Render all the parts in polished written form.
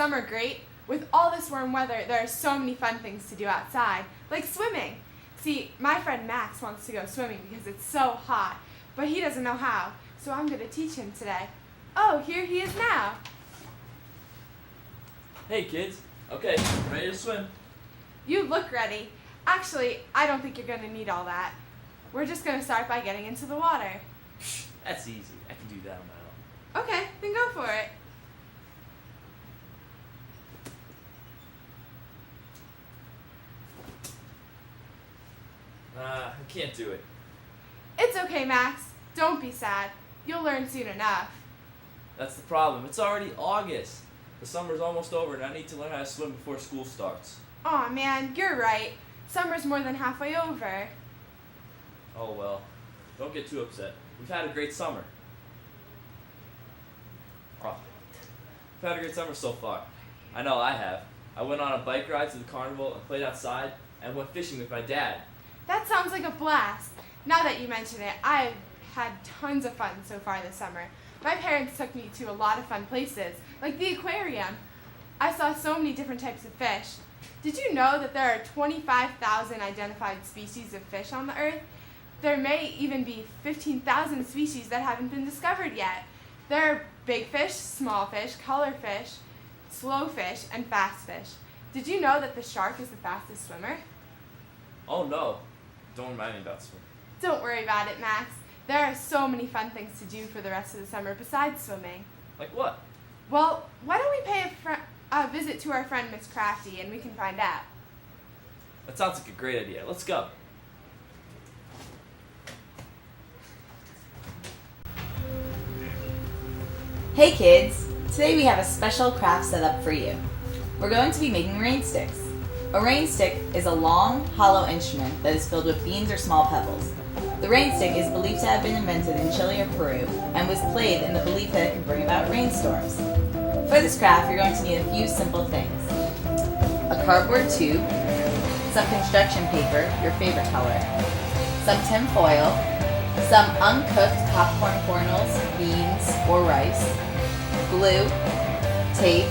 summer great? With all this warm weather, there are so many fun things to do outside, like swimming. See, my friend Max wants to go swimming because it's so hot, but he doesn't know how, so I'm going to teach him today. Oh, here he is now. Hey kids, okay, ready to swim? You look ready. Actually, I don't think you're going to need all that. We're just going to start by getting into the water. That's easy, I can do that on my own. Okay, then go for it. I can't do it. It's okay, Max. Don't be sad. You'll learn soon enough. That's the problem, it's already August. The summer's almost over and I need to learn how to swim before school starts. Aw, man, you're right. Summer's more than halfway over. Oh well, don't get too upset. We've had a great summer. Oh, we've had a great summer so far. I know I have. I went on a bike ride to the carnival and played outside and went fishing with my dad. That sounds like a blast. Now that you mention it, I've had tons of fun so far this summer. My parents took me to a lot of fun places, like the aquarium. I saw so many different types of fish. Did you know that there are 25,000 identified species of fish on the earth? There may even be 15,000 species that haven't been discovered yet. There are big fish, small fish, color fish, slow fish, and fast fish. Did you know that the shark is the fastest swimmer? Oh no, don't remind me about swimming. Don't worry about it, Max. There are so many fun things to do for the rest of the summer besides swimming. Like what? Well, why don't we pay a visit to our friend Miss Crafty and we can find out. That sounds like a great idea. Let's go. Hey kids! Today we have a special craft set up for you. We're going to be making rain sticks. A rain stick is a long, hollow instrument that is filled with beans or small pebbles. The rain stick is believed to have been invented in Chile or Peru and was played in the belief that it could bring about rainstorms. For this craft, you're going to need a few simple things. A cardboard tube, some construction paper, your favorite color, some tin foil, some uncooked popcorn kernels, beans, or rice, glue, tape,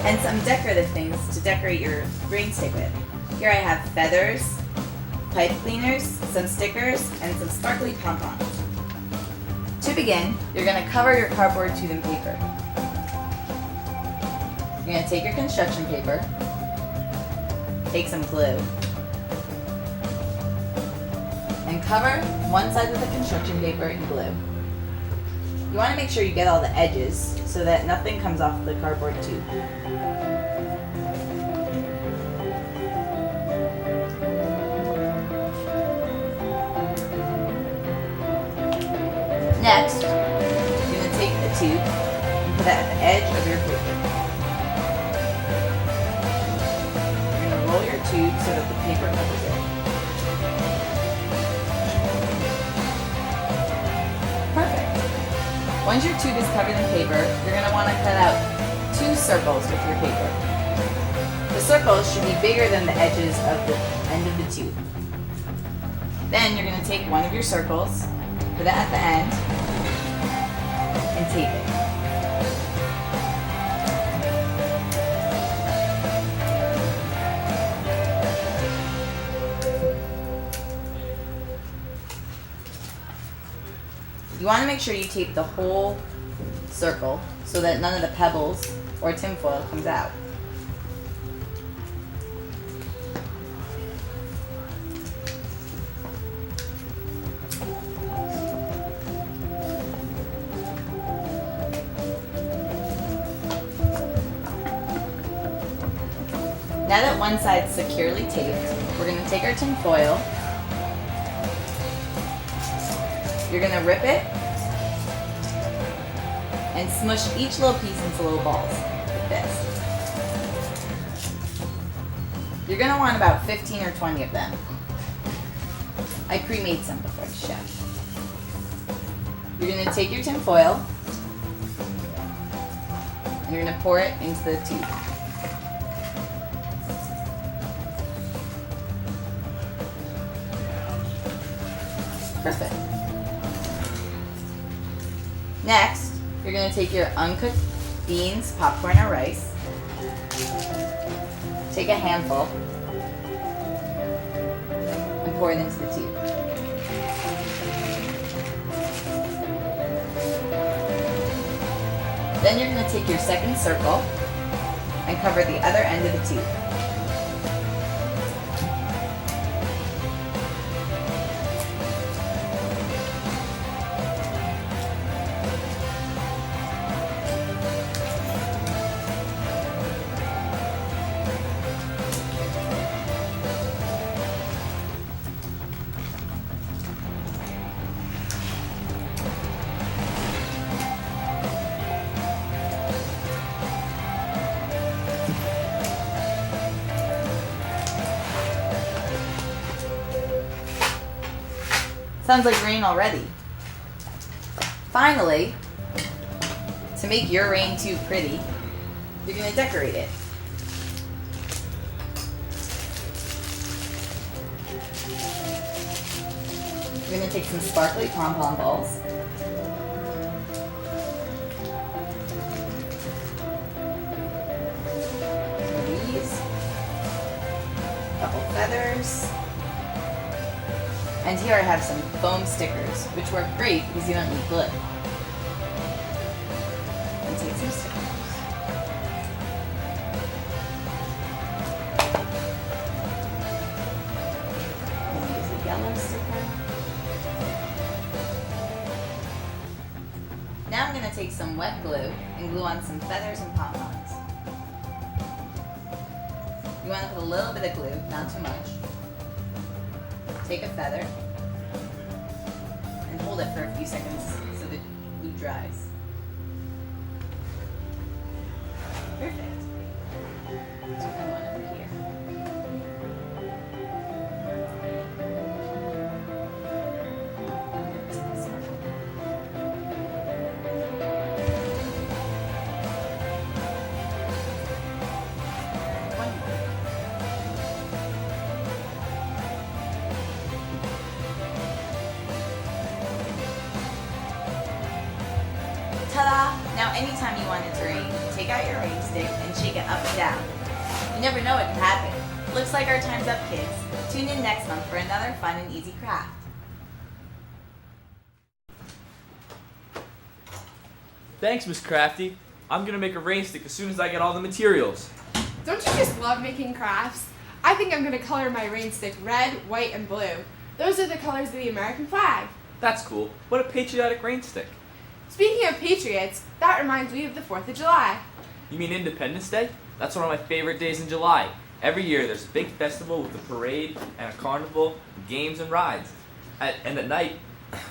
and some decorative things to decorate your rain stick with. Here I have feathers, pipe cleaners, some stickers, and some sparkly pompons. To begin, you're going to cover your cardboard tube in paper. You're going to take your construction paper, take some glue, and cover one side of the construction paper in glue. You want to make sure you get all the edges so that nothing comes off the cardboard tube. Next, you're going to take the tube and put it at the edge of your paper. You're going to roll your tube so that the paper covers it. Perfect. Once your tube is covered in paper, you're going to want to cut out 2 circles with your paper. The circles should be bigger than the edges of the end of the tube. Then you're going to take one of your circles, put it at the end, and tape it. You want to make sure you tape the whole circle so that none of the pebbles or tinfoil comes out. Now that one side's securely taped, we're going to take our tin foil, you're going to rip it, and smush each little piece into little balls, like this. You're going to want about 15 or 20 of them. I pre-made some before the show. You're going to take your tin foil, and you're going to pour it into the tube. Perfect. Next, you're going to take your uncooked beans, popcorn, or rice, Take a handful and pour it into the tube. Then you're going to take your second circle and cover the other end of the tube. Sounds like rain already. Finally, to make your rain tube pretty, you're going to decorate it. You're going to take some sparkly pom-pom balls. These. A couple feathers. And here I have some foam stickers, which work great because you don't need glue. And take some stickers. And use a yellow sticker. Now I'm going to take some wet glue and glue on some feathers and pom-poms. You want to put a little bit of glue, not too much. Take a feather and hold it for a few seconds so the glue dries. Perfect. So I want over here. One more. Ta-da! Now anytime you want it to rain, take out your rain stick and shake it up and down. You never know what can happen. Looks like our time's up, kids. Tune in next month for another fun and easy craft. Thanks, Miss Crafty. I'm gonna make a rain stick as soon as I get all the materials. Don't you just love making crafts? I think I'm going to color my rain stick red, white, and blue. Those are the colors of the American flag. That's cool. What a patriotic rain stick. Speaking of patriots, that reminds me of the 4th of July. You mean Independence Day? That's one of my favorite days in July. Every year there's a big festival with a parade and a carnival, games and rides. And at night,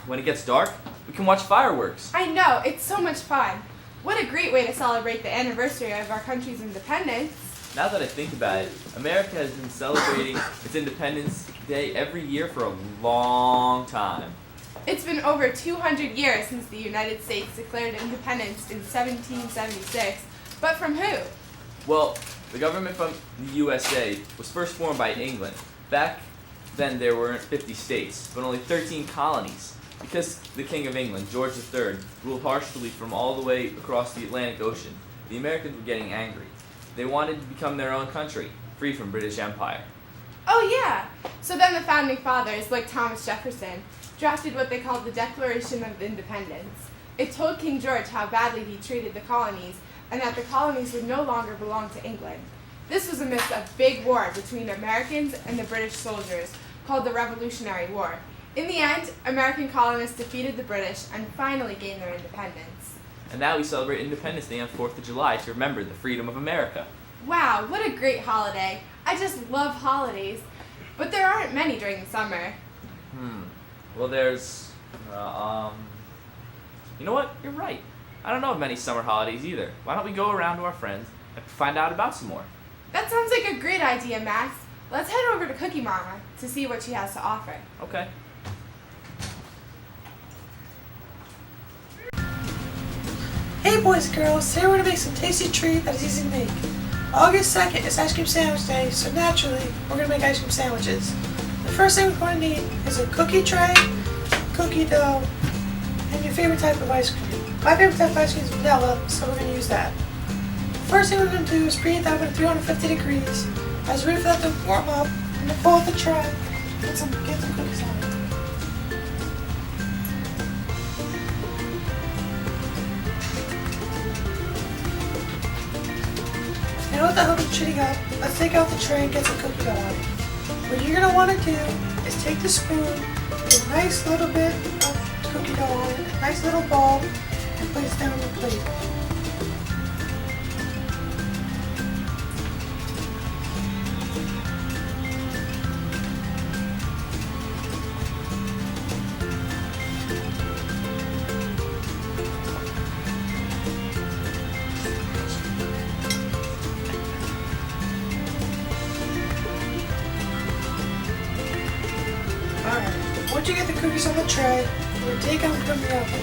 when it gets dark, we can watch fireworks. I know, it's so much fun. What a great way to celebrate the anniversary of our country's independence. Now that I think about it, America has been celebrating its Independence Day every year for a long time. It's been over 200 years since the United States declared independence in 1776, but from who? Well, the government from the USA was first formed by England. Back then there weren't 50 states, but only 13 colonies. Because the King of England, George III, ruled harshly from all the way across the Atlantic Ocean, the Americans were getting angry. They wanted to become their own country, free from British Empire. Oh yeah! So then the founding fathers, like Thomas Jefferson, drafted what they called the Declaration of Independence. It told King George how badly he treated the colonies and that the colonies would no longer belong to England. This was amidst a big war between Americans and the British soldiers called the Revolutionary War. In the end, American colonists defeated the British and finally gained their independence. And now we celebrate Independence Day on 4th of July to remember the freedom of America. Wow, what a great holiday. I just love holidays. But there aren't many during the summer. Well, there's, you know what? You're right. I don't know of many summer holidays either. Why don't we go around to our friends and find out about some more? That sounds like a great idea, Max. Let's head over to Cookie Mama to see what she has to offer. Okay. Hey boys and girls, today we're going to make some tasty treat that is easy to make. August 2nd is Ice Cream Sandwich Day, so naturally we're going to make ice cream sandwiches. The first thing we're going to need is a cookie tray, cookie dough, and your favorite type of ice cream. My favorite type of ice cream is vanilla, so we're going to use that. First thing we're going to do is preheat that oven at 350 degrees. As we wait for that to warm up, I'm going to pull out the tray, get some cookies on it. Now with the oven shooting up, let's take out the tray and get some cookie dough on it. What you're going to want to do is take the spoon, put a nice little bit of cookie dough on it, a nice little ball, and place it down on the plate. Alright, once you get the cookies on the tray, we're going to take them from the oven.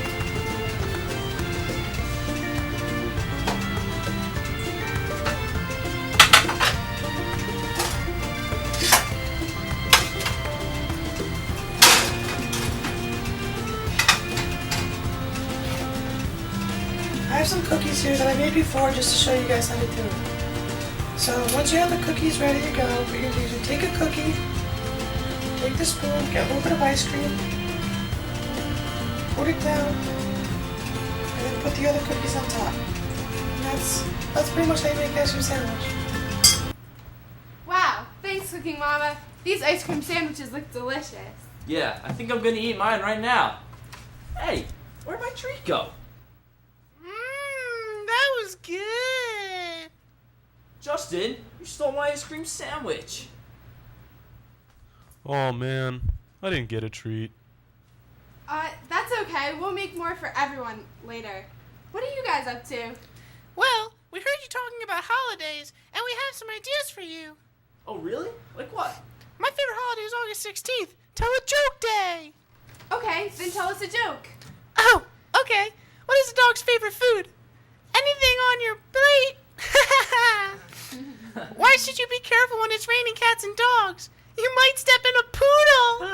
I have some cookies here that I made before just to show you guys how to do it. So once you have the cookies ready to go, what you're going to do is take a cookie, take the spoon, get a little bit of ice cream, put it down, and then put the other cookies on top. And that's pretty much how you make an ice cream sandwich. Wow, thanks, Cooking Mama. These ice cream sandwiches look delicious. Yeah, I think I'm gonna eat mine right now. Hey, where'd my treat go? That was good. Justin, you stole my ice cream sandwich. Oh man, I didn't get a treat. That's okay. We'll make more for everyone later. What are you guys up to? Well, we heard you talking about holidays, and we have some ideas for you. Oh really? Like what? My favorite holiday is August 16th. Tell a joke day. Okay, then tell us a joke. Oh, okay. What is a dog's favorite food? Anything on your plate. Why should you be careful when it's raining cats and dogs? You might step in a poodle.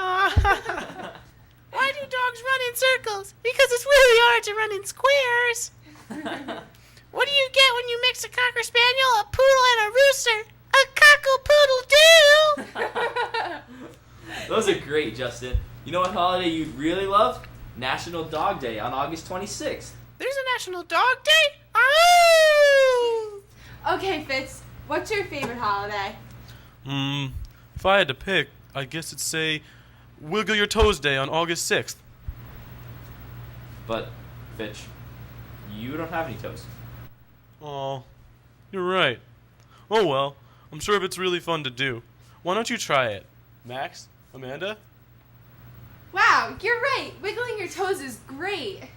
Why do dogs run in circles? Because it's really hard to run in squares. What do you get when you mix a Cocker Spaniel, a poodle, and a rooster? A cockle-poodle-doo! Those are great, Justin. You know what holiday you'd really love? National Dog Day on August 26th. There's a National Dog Day? Oh! Okay, Fitz, what's your favorite holiday? If I had to pick, I guess it'd say Wiggle Your Toes Day on August 6th. But, Fitch, you don't have any toes. Oh, you're right. Oh well, I'm sure if it's really fun to do. Why don't you try it? Max? Amanda? Wow, you're right. Wiggling your toes is great.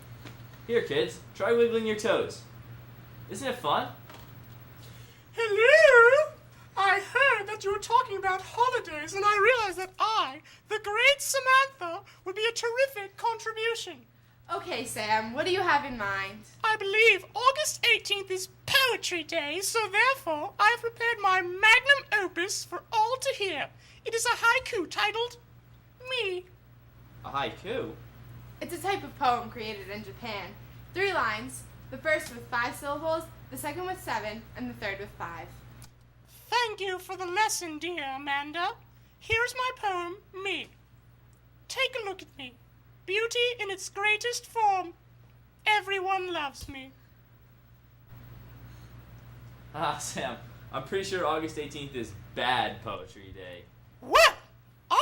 Here, kids, try wiggling your toes. Isn't it fun? Hello? I heard that you were talking about holidays, and I realized that I, the great Samantha, would be a terrific contribution. Okay, Sam, what do you have in mind? I believe August 18th is Poetry Day, so therefore I have prepared my magnum opus for all to hear. It is a haiku titled Me. A haiku? It's a type of poem created in Japan. 3 lines, the first with 5 syllables, the second with 7, and the third with 5. Thank you for the lesson, dear Amanda. Here's my poem, Me. Take a look at me. Beauty in its greatest form. Everyone loves me. Ah, Sam, I'm pretty sure August 18th is Bad Poetry Day. Well,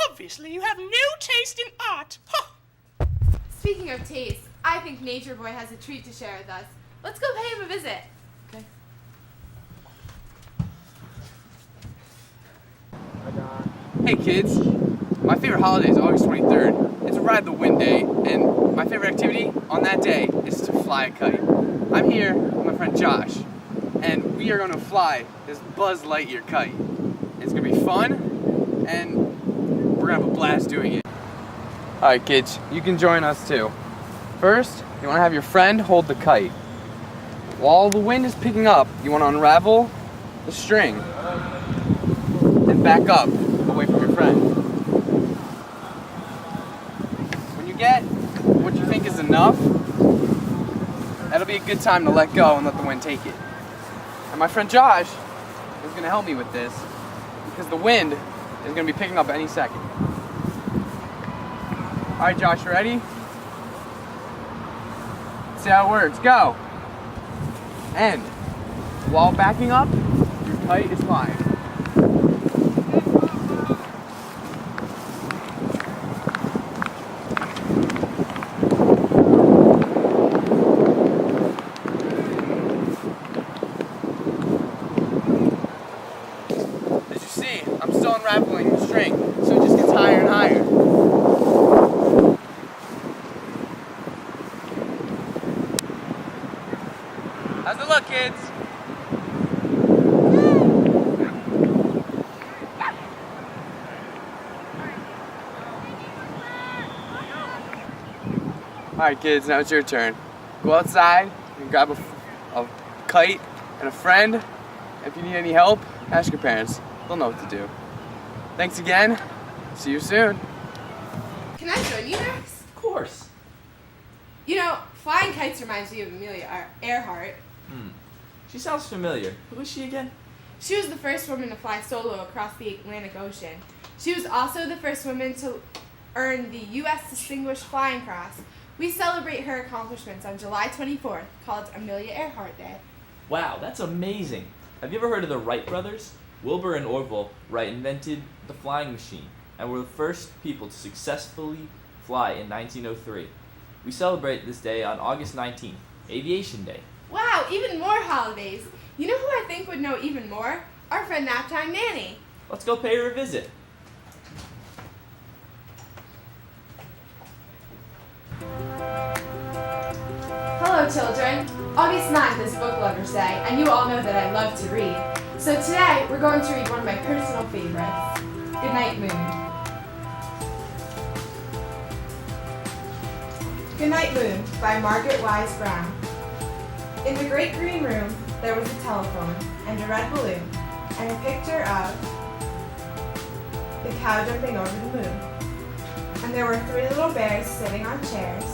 obviously you have no taste in art. Huh. Speaking of taste, I think Nature Boy has a treat to share with us. Let's go pay him a visit. Okay. Hey kids, my favorite holiday is August 23rd. It's a Ride the Wind day, and my favorite activity on that day is to fly a kite. I'm here with my friend Josh, and we are going to fly this Buzz Lightyear kite. It's going to be fun, and we're going to have a blast doing it. Alright kids, you can join us too. First, you want to have your friend hold the kite. While the wind is picking up, you want to unravel the string and back up away from your friend. When you get what you think is enough, that'll be a good time to let go and let the wind take it. And my friend Josh is going to help me with this because the wind is going to be picking up any second. All right, Josh, you ready? Let's see how it works. Go. And while backing up, your kite is flying. As you see, I'm still unraveling the string, so it just gets higher and higher. How's it look, kids? Alright, kids, now it's your turn. Go outside and grab a kite and a friend. If you need any help, ask your parents. They'll know what to do. Thanks again. See you soon. Can I join you, Max? Of course. You know, flying kites reminds me of Amelia Earhart. She sounds familiar. Who is she again? She was the first woman to fly solo across the Atlantic Ocean. She was also the first woman to earn the U.S. Distinguished Flying Cross. We celebrate her accomplishments on July 24th, called Amelia Earhart Day. Wow, that's amazing. Have you ever heard of the Wright brothers? Wilbur and Orville Wright invented the flying machine and were the first people to successfully fly in 1903. We celebrate this day on August 19th, Aviation Day. Wow, even more holidays. You know who I think would know even more? Our friend Naptime Nanny. Let's go pay her a visit. Hello, children. August 9th is Book Lovers Day, and you all know that I love to read. So today, we're going to read one of my personal favorites, Goodnight Moon. Goodnight Moon by Margaret Wise Brown. In the great green room, there was a telephone and a red balloon and a picture of the cow jumping over the moon. And there were 3 little bears sitting on chairs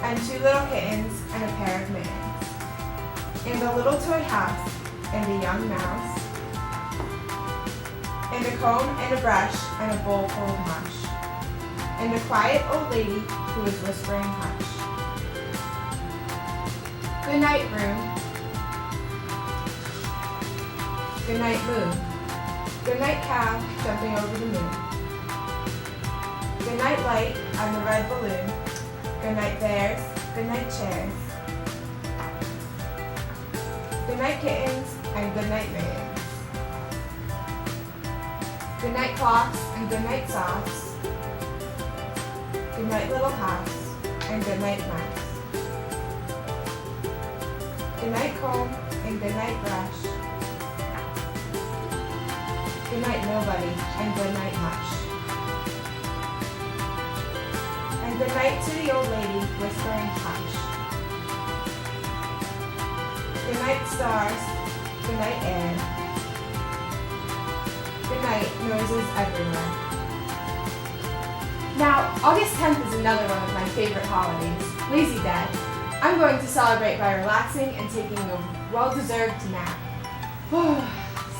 and 2 little kittens and a pair of mittens, and a little toy house, and a young mouse, and a comb and a brush and a bowl full of mush, and a quiet old lady who was whispering hush. Good night, room. Good night, moon. Good night, cow jumping over the moon. Good night, light on the red balloon. Good night, bears. Good night, chairs. Good night, kittens, and good night, mittens. Good night, clocks, and good night, socks. Good night, little house, and good night, mouse. Good night, comb, and good night, brush. Good night, nobody, and good night, mush. And good night to the old lady whispering hush. Good night, stars. Good night, air. Good night, noises everywhere. Now, August 10th is another one of my favorite holidays, Lazy Day. I'm going to celebrate by relaxing and taking a well-deserved nap.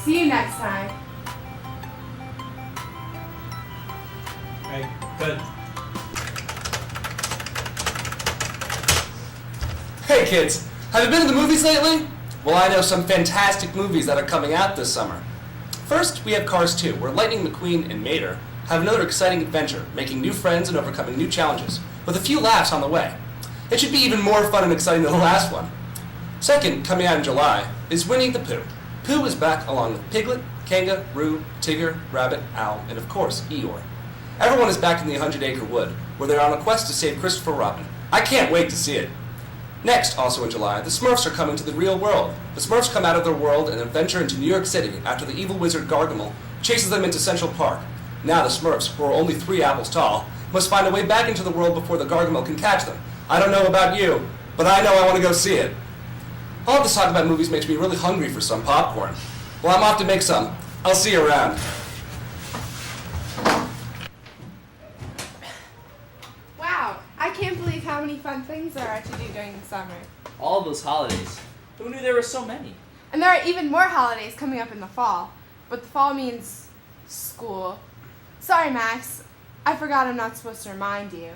See you next time. Okay, good. Hey kids, have you been to the movies lately? Well, I know some fantastic movies that are coming out this summer. First, we have Cars 2, where Lightning McQueen and Mater have another exciting adventure, making new friends and overcoming new challenges, with a few laughs on the way. It should be even more fun and exciting than the last one. Second, coming out in July, is Winnie the Pooh. Pooh is back along with Piglet, Kanga, Roo, Tigger, Rabbit, Owl, and of course, Eeyore. Everyone is back in the 100-Acre Wood, where they're on a quest to save Christopher Robin. I can't wait to see it. Next, also in July, the Smurfs are coming to the real world. The Smurfs come out of their world and adventure into New York City after the evil wizard Gargamel chases them into Central Park. Now the Smurfs, who are only 3 apples tall, must find a way back into the world before the Gargamel can catch them. I don't know about you, but I know I want to go see it. All this talk about movies makes me really hungry for some popcorn. Well, I'm off to make some. I'll see you around. Wow, I can't believe how many fun things there are to do during the summer. All those holidays. Who knew there were so many? And there are even more holidays coming up in the fall. But the fall means school. Sorry, Max. I forgot I'm not supposed to remind you.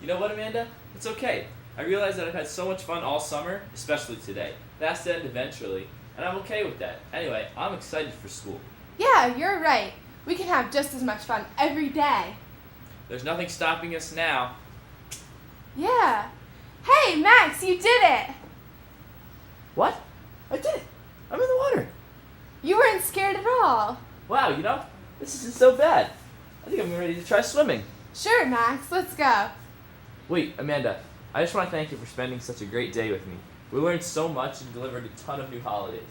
You know what, Amanda? It's okay. I realize that I've had so much fun all summer, especially today. It has to end eventually, and I'm okay with that. Anyway, I'm excited for school. Yeah, you're right. We can have just as much fun every day. There's nothing stopping us now. Yeah. Hey, Max, you did it! What? I did it! I'm in the water! You weren't scared at all. Wow, you know, this isn't so bad. I think I'm ready to try swimming. Sure, Max, let's go. Wait, Amanda, I just want to thank you for spending such a great day with me. We learned so much and delivered a ton of new holidays.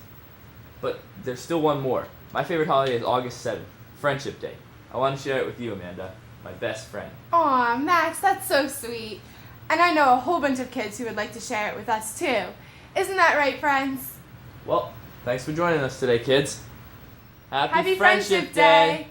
But there's still one more. My favorite holiday is August 7th, Friendship Day. I want to share it with you, Amanda, my best friend. Aw, Max, that's so sweet. And I know a whole bunch of kids who would like to share it with us, too. Isn't that right, friends? Well, thanks for joining us today, kids. Happy Friendship Day!